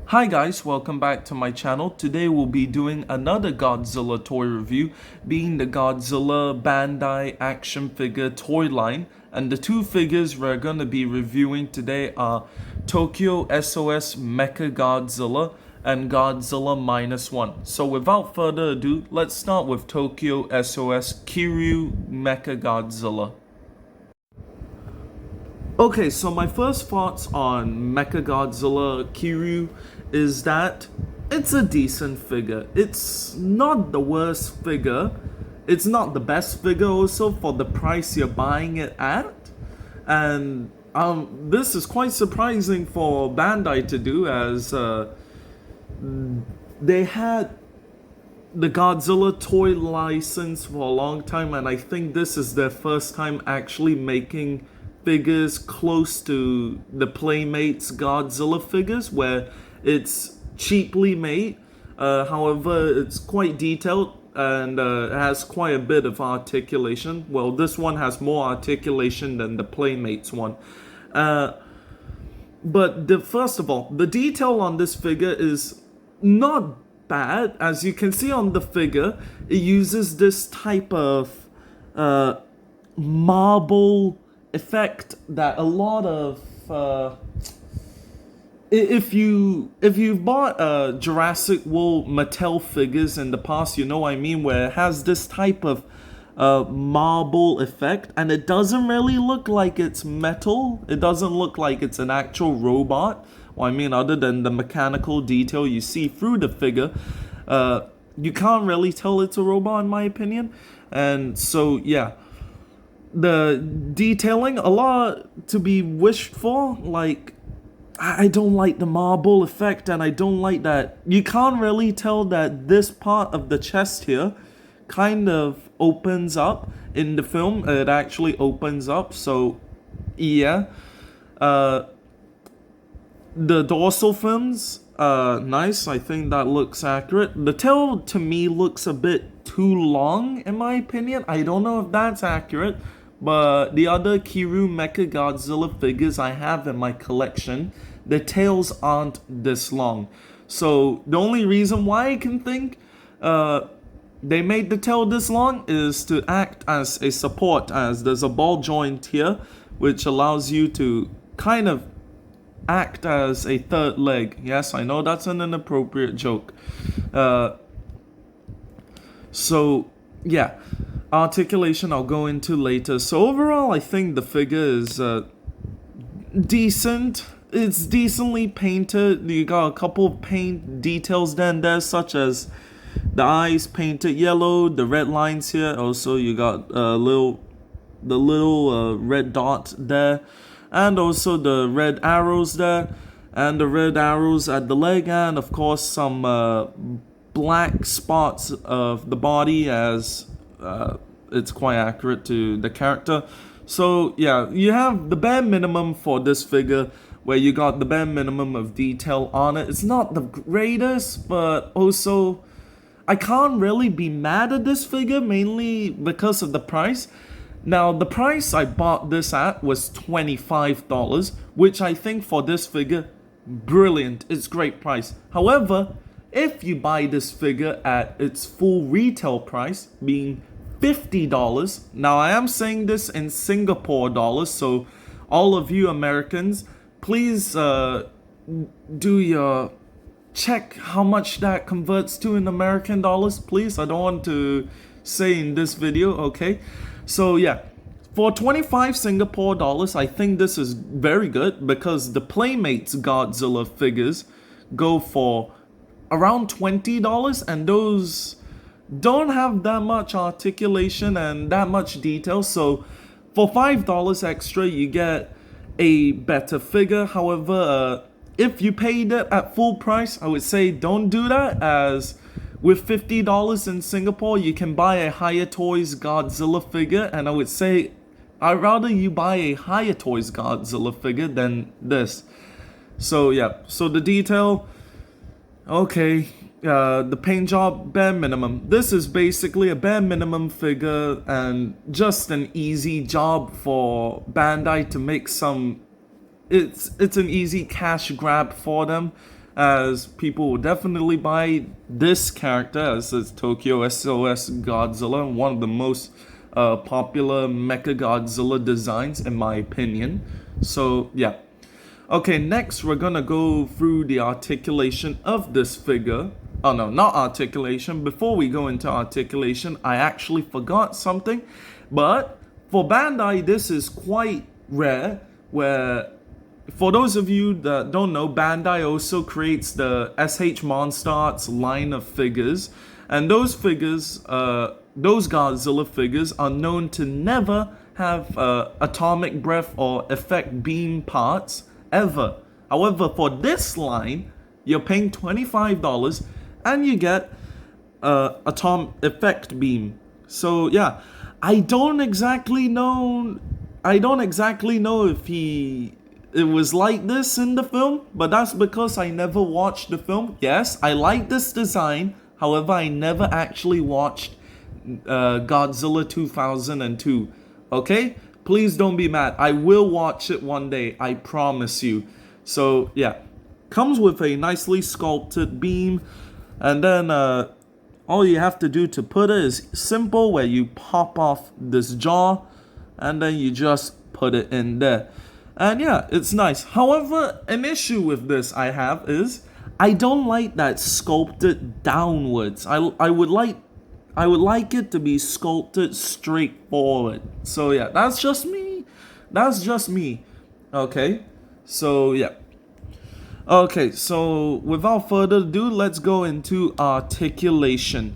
Hi guys, welcome back to my channel. Today we'll be doing another Godzilla toy review, being the Godzilla Bandai action figure toy line. And the two figures we're going to be reviewing today are Tokyo SOS Mechagodzilla and Godzilla -1. So without further ado, let's start with Tokyo SOS Kiryu Mechagodzilla. Okay, so my first thoughts on Mechagodzilla Kiryu is that it's a decent figure. It's not the worst figure. It's not the best figure also for the price you're buying it at. And this is quite surprising for Bandai to do, as they had the Godzilla toy license for a long time, and I think this is their first time actually making figures close to the Playmates Godzilla figures, where it's cheaply made. However, it's quite detailed and has quite a bit of articulation. Well, this one has more articulation than the Playmates one. But first of all, the detail on this figure is not bad. As you can see on the figure, it uses this type of marble effect that a lot of if you've bought Jurassic World Mattel figures in the past, you know what I mean, where it has this type of marble effect, and it doesn't really look like it's metal. It doesn't look like it's an actual robot. Well, I mean, other than the mechanical detail you see through the figure, you can't really tell it's a robot in my opinion. And so yeah, the detailing, a lot to be wished for. Like, I don't like the marble effect, and I don't like that you can't really tell that this part of the chest here kind of opens up in the film. It actually opens up, so yeah. The dorsal fins, nice. I think that looks accurate. The tail to me looks a bit too long in my opinion. I don't know if that's accurate, but the other Kiryu Mechagodzilla figures I have in my collection, the tails aren't this long. So the only reason why I can think they made the tail this long is to act as a support, as there's a ball joint here which allows you to kind of act as a third leg. Yes, I know that's an inappropriate joke. So yeah, articulation I'll go into later. So overall, I think the figure is decent. It's decently painted. You got a couple of paint details then there, such as the eyes painted yellow, the red lines here. Also, you got the little red dot there, and also the red arrows there, and the red arrows at the leg, and of course some black spots of the body, as it's quite accurate to the character. So yeah, you have the bare minimum for this figure, where you got the bare minimum of detail on it. It's not the greatest, but also I can't really be mad at this figure, mainly because of the price. Now, the price I bought this at was $25, which I think for this figure, brilliant. It's great price. However, if you buy this figure at its full retail price, being $50, now I am saying this in Singapore dollars, so all of you Americans, please do your check how much that converts to in American dollars, please. I don't want to say in this video, okay? So yeah, for 25 Singapore dollars, I think this is very good, because the Playmates Godzilla figures go for around $20, and those don't have that much articulation and that much detail. So for $5 extra, you get a better figure. However, if you paid it at full price, I would say don't do that, as with $50 in Singapore, you can buy a Higher Toys Godzilla figure, and I would say I'd rather you buy a Higher Toys Godzilla figure than this. So yeah, so the detail, okay, the paint job, bare minimum. This is basically a bare minimum figure, and just an easy job for Bandai to make some. It's an easy cash grab for them, as people will definitely buy this character as it's Tokyo SOS Godzilla, one of the most popular Mechagodzilla designs in my opinion. So yeah. Okay, next we're gonna go through the articulation of this figure. Oh no, not articulation. Before we go into articulation, I actually forgot something. But for Bandai, this is quite rare, where for those of you that don't know, Bandai also creates the SH Monster Arts line of figures. And those figures, those Godzilla figures are known to never have atomic breath or effect beam parts ever. However, for this line, you're paying $25 and you get atomic effect beam. So yeah, I don't exactly know if it was like this in the film, but that's because I never watched the film. Yes, I like this design. However, I never actually watched Godzilla 2002. Okay? Please don't be mad. I will watch it one day. I promise you. So, yeah. Comes with a nicely sculpted beam. And then all you have to do to put it is simple, where you pop off this jaw. And then you just put it in there. And yeah, it's nice. However, an issue with this I have is I don't like that sculpted downwards. I would like it to be sculpted straight forward. So yeah, that's just me. That's just me. Okay. So yeah. Okay, so without further ado, let's go into articulation.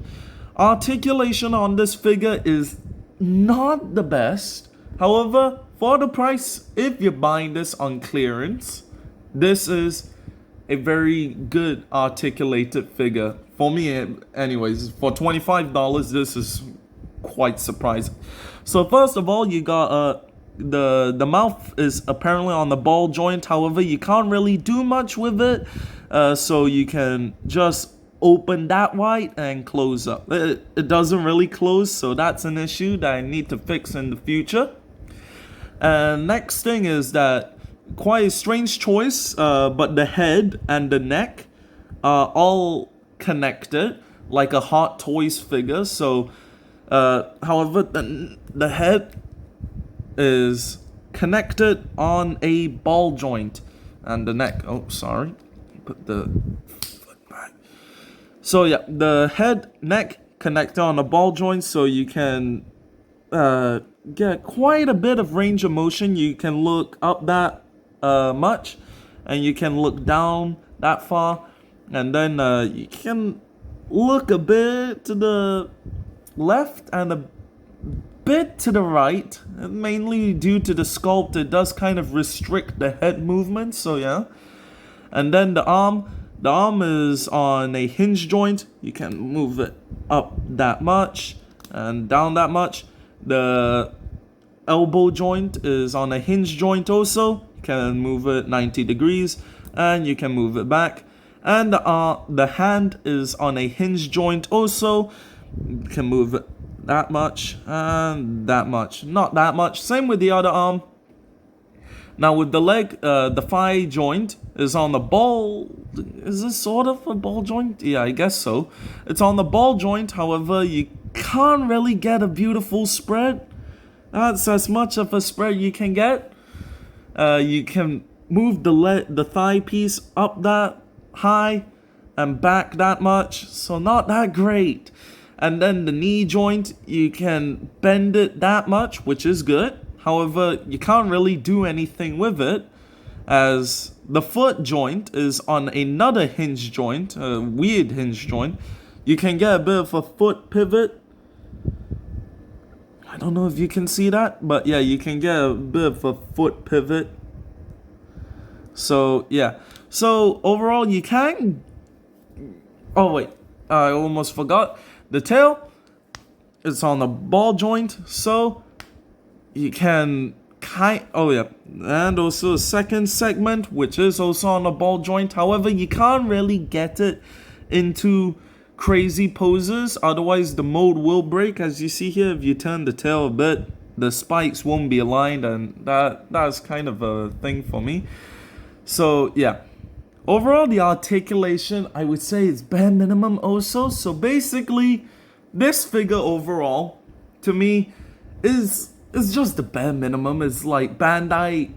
Articulation on this figure is not the best. However, for the price, if you're buying this on clearance, this is a very good articulated figure. For me, anyways, for $25, this is quite surprising. So first of all, you got the mouth is apparently on the ball joint. However, you can't really do much with it. So you can just open that wide and close up. It doesn't really close, so that's an issue that I need to fix in the future. And next thing is that quite a strange choice, but the head and the neck are all connected like a Hot Toys figure. So, however, the head is connected on a ball joint, and the neck. Oh, sorry, put the foot back. So yeah, the head, neck connected on a ball joint, so you can get quite a bit of range of motion. You can look up that much, and you can look down that far, and then you can look a bit to the left and a bit to the right. Mainly due to the sculpt, it does kind of restrict the head movement. So yeah, and then the arm is on a hinge joint. You can move it up that much and down that much. The elbow joint is on a hinge joint also. You can move it 90 degrees and you can move it back. And the hand is on a hinge joint also. You can move it that much and that much. Not that much. Same with the other arm. Now with the leg, the thigh joint is on the ball. Is this sort of a ball joint? Yeah, I guess so. It's on the ball joint. However, you can't really get a beautiful spread. That's as much of a spread you can get. You can move the thigh piece up that high and back that much. So not that great. And then the knee joint, you can bend it that much, which is good. However, you can't really do anything with it, as the foot joint is on another hinge joint, a weird hinge joint. You can get a bit of a foot pivot. I don't know if you can see that, but yeah, you can get a bit of a foot pivot. So yeah, so overall you can... Oh wait, I almost forgot. The tail is on the ball joint, so you can oh yeah, and also a second segment which is also on a ball joint. However, you can't really get it into crazy poses, otherwise the mold will break. As you see here, if you turn the tail a bit, the spikes won't be aligned, and that's kind of a thing for me. So yeah, Overall, the articulation, I would say, is bare minimum also. So basically, this figure overall, to me, is just the bare minimum. It's like Bandai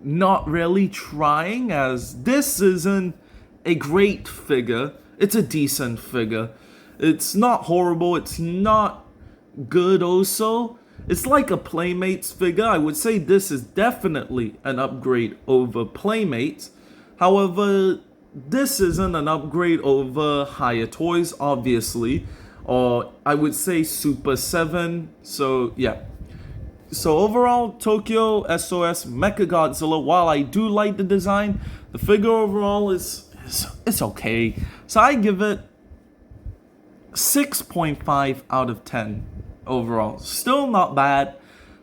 not really trying, as this isn't a great figure. It's a decent figure. It's not horrible. It's not good also. It's like a Playmates figure. I would say this is definitely an upgrade over Playmates. However, this isn't an upgrade over higher toys, obviously, or I would say Super 7. So yeah. So overall, Tokyo SOS Mechagodzilla, while I do like the design, the figure overall is it's okay. So I give it 6.5 out of 10 overall. Still not bad.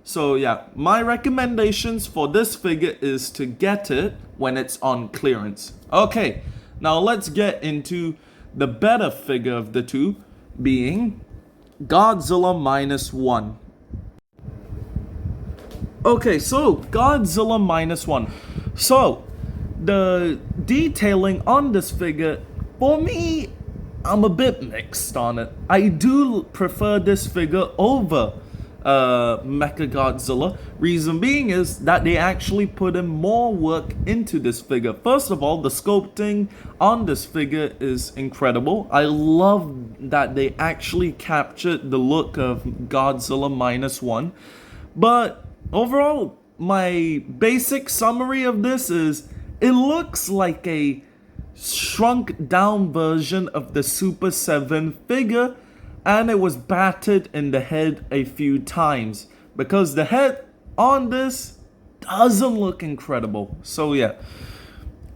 So yeah, my recommendations for this figure is to get it when it's on clearance. Okay, now let's get into the better figure of the two, being Godzilla -1. Okay, so Godzilla -1. So the detailing on this figure, for me, I'm a bit mixed on it. I do prefer this figure over Mechagodzilla. Reason being is that they actually put in more work into this figure. First of all, the sculpting on this figure is incredible. I love that they actually captured the look of Godzilla -1. But overall, my basic summary of this is it looks like a shrunk down version of the Super 7 figure, and it was battered in the head a few times because the head on this doesn't look incredible. So yeah.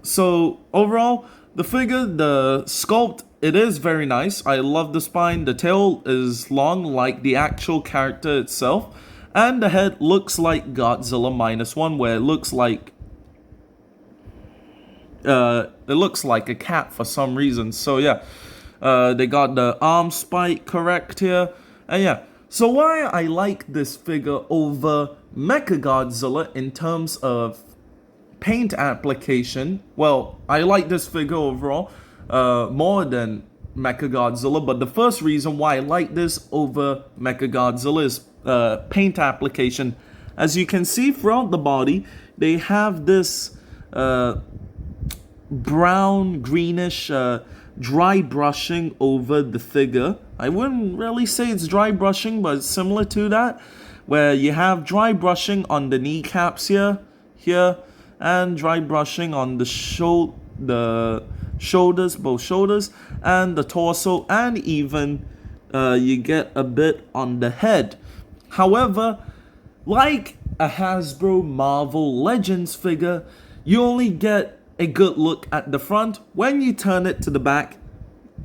So overall, the figure, the sculpt, it is very nice. I love the spine. The tail is long like the actual character itself. And the head looks like Godzilla -1, where it looks like a cat for some reason. So yeah, they got the arm spike correct here, and yeah. So why I like this figure over Mechagodzilla in terms of paint application? Well, I like this figure overall more than Mechagodzilla, but the first reason why I like this over Mechagodzilla is paint application. As you can see throughout the body, they have this brown greenish dry brushing over the figure. I wouldn't really say it's dry brushing, but it's similar to that, where you have dry brushing on the kneecaps here, and dry brushing on the shoulders, both shoulders, and the torso, and even you get a bit on the head. However, like a Hasbro Marvel Legends figure, you only get a good look at the front. When you turn it to the back,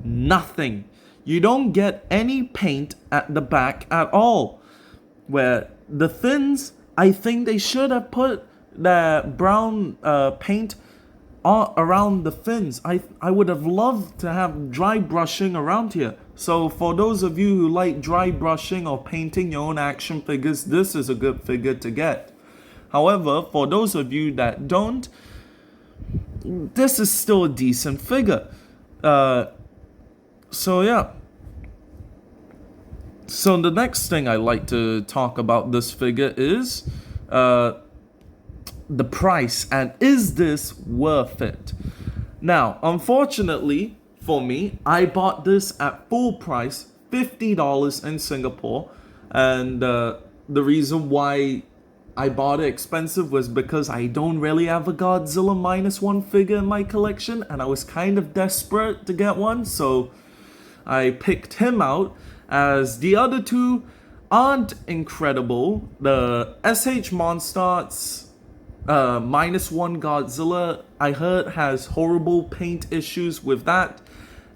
nothing. You don't get any paint at the back at all. Where the fins, I think they should have put the brown paint around the fins. I would have loved to have dry brushing around here. So for those of you who like dry brushing or painting your own action figures, this is a good figure to get. However, for those of you that don't, this is still a decent figure. So yeah. So the next thing I like to talk about this figure is the price, and is this worth it? Now, unfortunately for me, I bought this at full price, $50 in Singapore, and the reason why I bought it expensive was because I don't really have a Godzilla -1 figure in my collection, and I was kind of desperate to get one, so I picked him out, as the other two aren't incredible. The SH Monstarts -1 Godzilla, I heard, has horrible paint issues with that,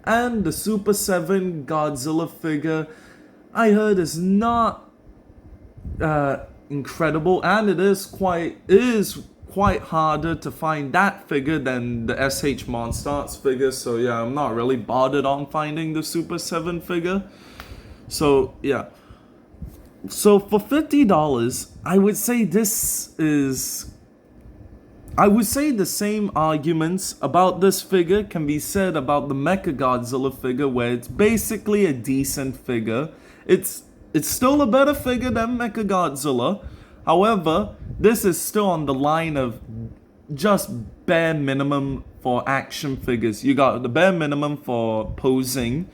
and the Super 7 Godzilla figure, I heard, is not incredible, and it is quite harder to find that figure than the SH Monstarts figure. So yeah, I'm not really bothered on finding the Super 7 figure. So yeah, so for $50, I would say this is I would say the same arguments about this figure can be said about the Mechagodzilla figure, where it's basically a decent figure. It's still a better figure than Mechagodzilla. However, this is still on the line of just bare minimum for action figures. You got the bare minimum for posing,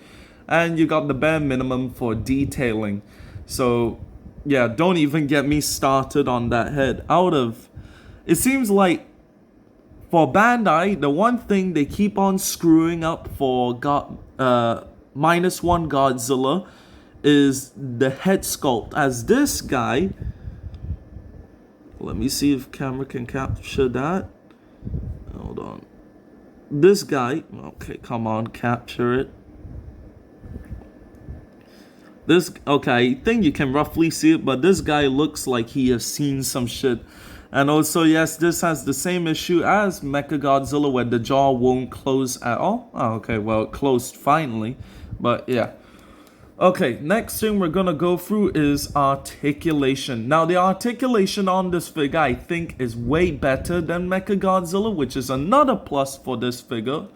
and you got the bare minimum for detailing. So, yeah, don't even get me started on that head. It seems like for Bandai, the one thing they keep on screwing up for -1 Godzilla is the head sculpt. As this guy, let me see if camera can capture that. Hold on. This guy, okay, come on, capture it. Okay, I think you can roughly see it, but this guy looks like he has seen some shit. And also, yes, this has the same issue as Mechagodzilla, where the jaw won't close at all. Oh, okay, well, it closed finally. But yeah. Okay, next thing we're gonna go through is articulation. Now, the articulation on this figure, I think, is way better than Mechagodzilla, which is another plus for this figure.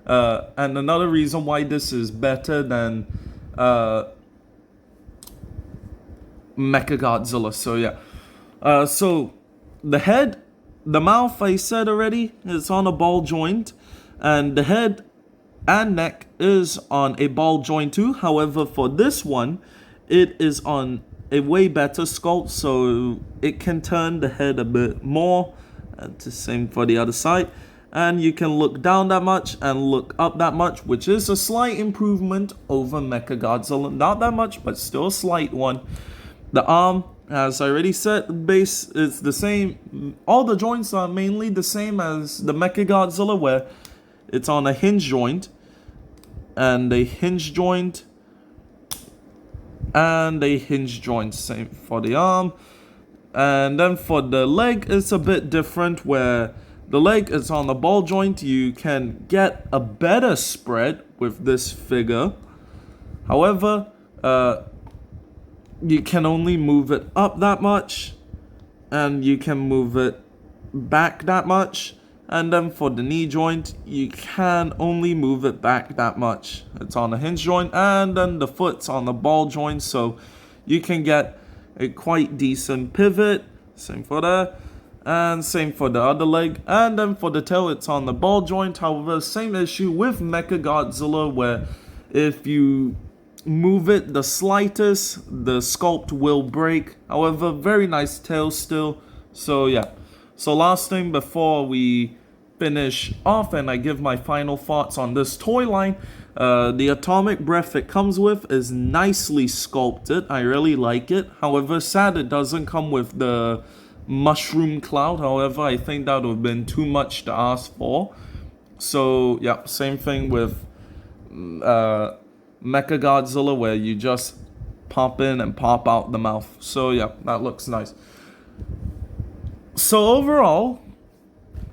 And another reason why this is better than Mechagodzilla. So yeah. So the head, the mouth, I said already, is on a ball joint, and the head and neck is on a ball joint too. However, for this one, it is on a way better sculpt, so it can turn the head a bit more. And the same for the other side. And you can look down that much and look up that much, which is a slight improvement over Mechagodzilla. Not that much, but still a slight one. The arm, as I already said, the base is the same. All the joints are mainly the same as the Mechagodzilla, where it's on a hinge joint, and a hinge joint, and a hinge joint. Same for the arm. And then for the leg, it's a bit different, where the leg is on a ball joint. You can get a better spread with this figure. However, you can only move it up that much, and you can move it back that much. And then for the knee joint, you can only move it back that much. It's on a hinge joint, and then the foot's on the ball joint, so you can get a quite decent pivot. Same for that, and same for the other leg. And then for the tail, it's on the ball joint. However, same issue with Mechagodzilla, where if you move it the slightest, the sculpt will break. However, very nice tail still. So yeah. So last thing before we finish off and I give my final thoughts on this toy line, the atomic breath it comes with is nicely sculpted. I really like it. However, sad it doesn't come with the mushroom cloud. However, I think that would have been too much to ask for. So yeah, same thing with Mechagodzilla, where you just pop in and pop out the mouth. So yeah, that looks nice. So overall,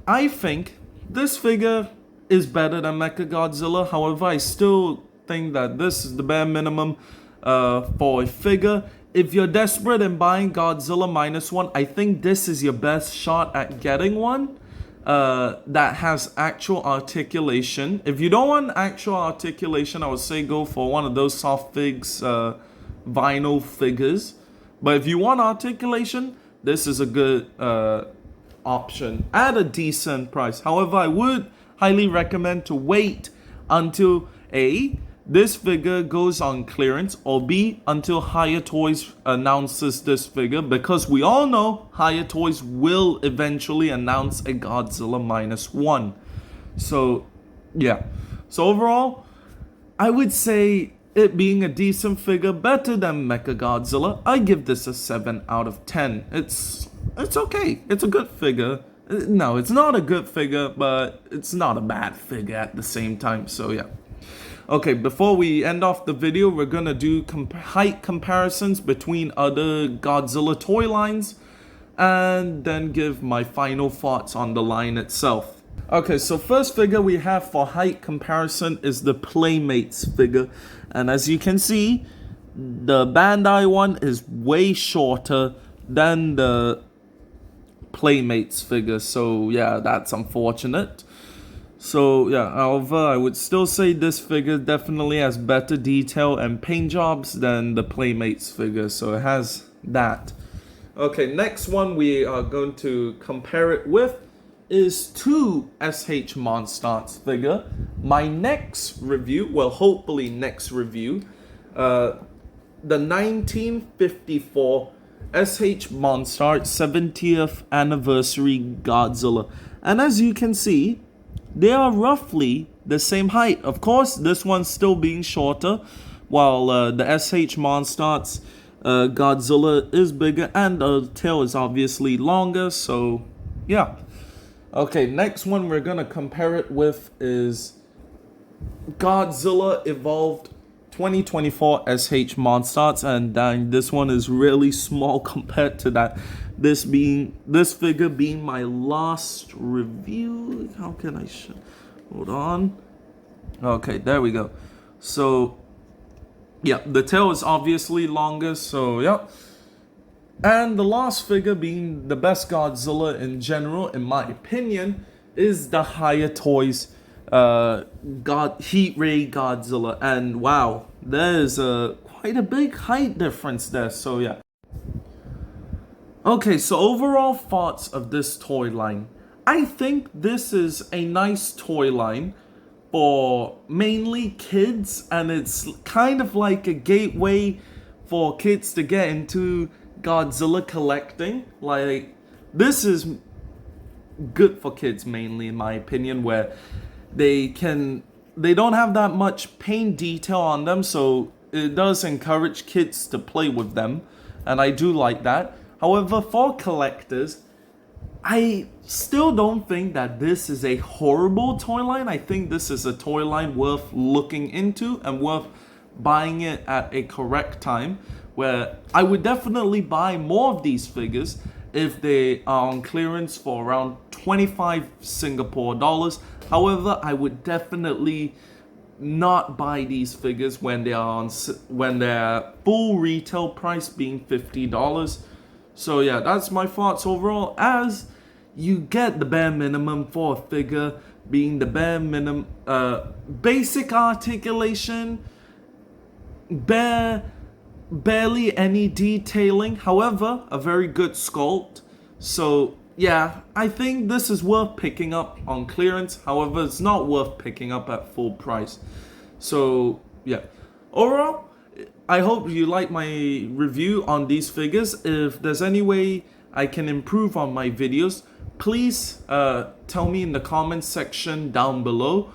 I think this figure is better than Mechagodzilla. However, I still think that this is the bare minimum for a figure. If you're desperate in buying Godzilla -1, I think this is your best shot at getting one that has actual articulation. If you don't want actual articulation, I would say go for one of those soft figs vinyl figures. But if you want articulation, this is a good option at a decent price. However, I would highly recommend to wait until A, this figure goes on clearance, or B, until Higher Toys announces this figure, because we all know Higher Toys will eventually announce a Godzilla -1. So yeah. So overall, I would say it being a decent figure, better than Mechagodzilla, I give this a 7 out of 10. It's okay. It's a good figure. No, it's not a good figure, but it's not a bad figure at the same time. So yeah. Okay, before we end off the video, we're gonna do height comparisons between other Godzilla toy lines, and then give my final thoughts on the line itself. Okay, so first figure we have for height comparison is the Playmates figure. And as you can see, the Bandai one is way shorter than the Playmates figure. So yeah, that's unfortunate. So yeah, however, I would still say this figure definitely has better detail and paint jobs than the Playmates figure. So it has that. Okay, next one we are going to compare it with is two SH Monstars figure. My next review, well, hopefully next review, the 1954 SH Monstars 70th Anniversary Godzilla. And as you can see, they are roughly the same height. Of course, this one's still being shorter, while the SH Monstars Godzilla is bigger and the tail is obviously longer. So, yeah. Okay, next one we're gonna compare it with is Godzilla Evolved 2024 SH Monstars, and this one is really small compared to that. This figure being my last review. How can I hold on? Okay, there we go. So yeah, the tail is obviously longer, so yeah. And the last figure being the best Godzilla in general, in my opinion, is the Higher Toys Heat Ray Godzilla. And wow, there's quite a big height difference there, so yeah. Okay, so overall thoughts of this toy line. I think this is a nice toy line for mainly kids, and it's kind of like a gateway for kids to get into Godzilla collecting. Like, this is good for kids mainly, in my opinion, where they don't have that much paint detail on them, so it does encourage kids to play with them, and I do like that. However, for collectors, I still don't think that this is a horrible toy line. I think this is a toy line worth looking into and worth buying it at a correct time, where I would definitely buy more of these figures if they are on clearance for around 25 Singapore dollars. However, I would definitely not buy these figures when their full retail price being $50. So yeah, that's my thoughts overall, as you get the bare minimum for a figure, being the bare minimum basic articulation, barely any detailing, however, a very good sculpt. So yeah, I think this is worth picking up on clearance. However, it's not worth picking up at full price. So yeah, overall, I hope you like my review on these figures. If there's any way I can improve on my videos, please tell me in the comments section down below.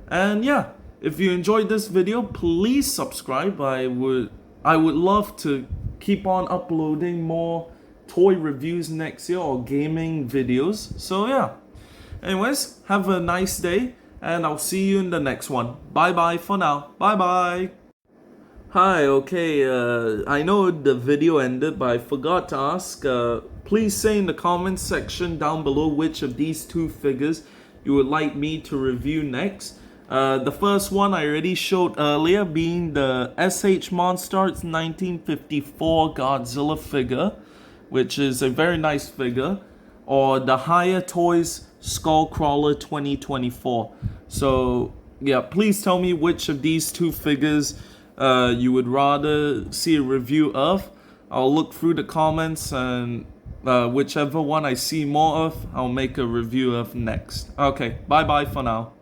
And yeah, if you enjoyed this video, please subscribe. I would love to keep on uploading more toy reviews next year, or gaming videos. So yeah, anyways, have a nice day, and I'll see you in the next one. Bye bye for now. Bye bye. Hi, okay, I know the video ended, but I forgot to ask. Please say in the comments section down below which of these two figures you would like me to review next. The first one I already showed earlier, being the SH Monstars 1954 Godzilla figure, which is a very nice figure, or the Higher Toys Skullcrawler 2024. So yeah, please tell me which of these two figures you would rather see a review of. I'll look through the comments, and whichever one I see more of, I'll make a review of next. Okay, bye bye for now.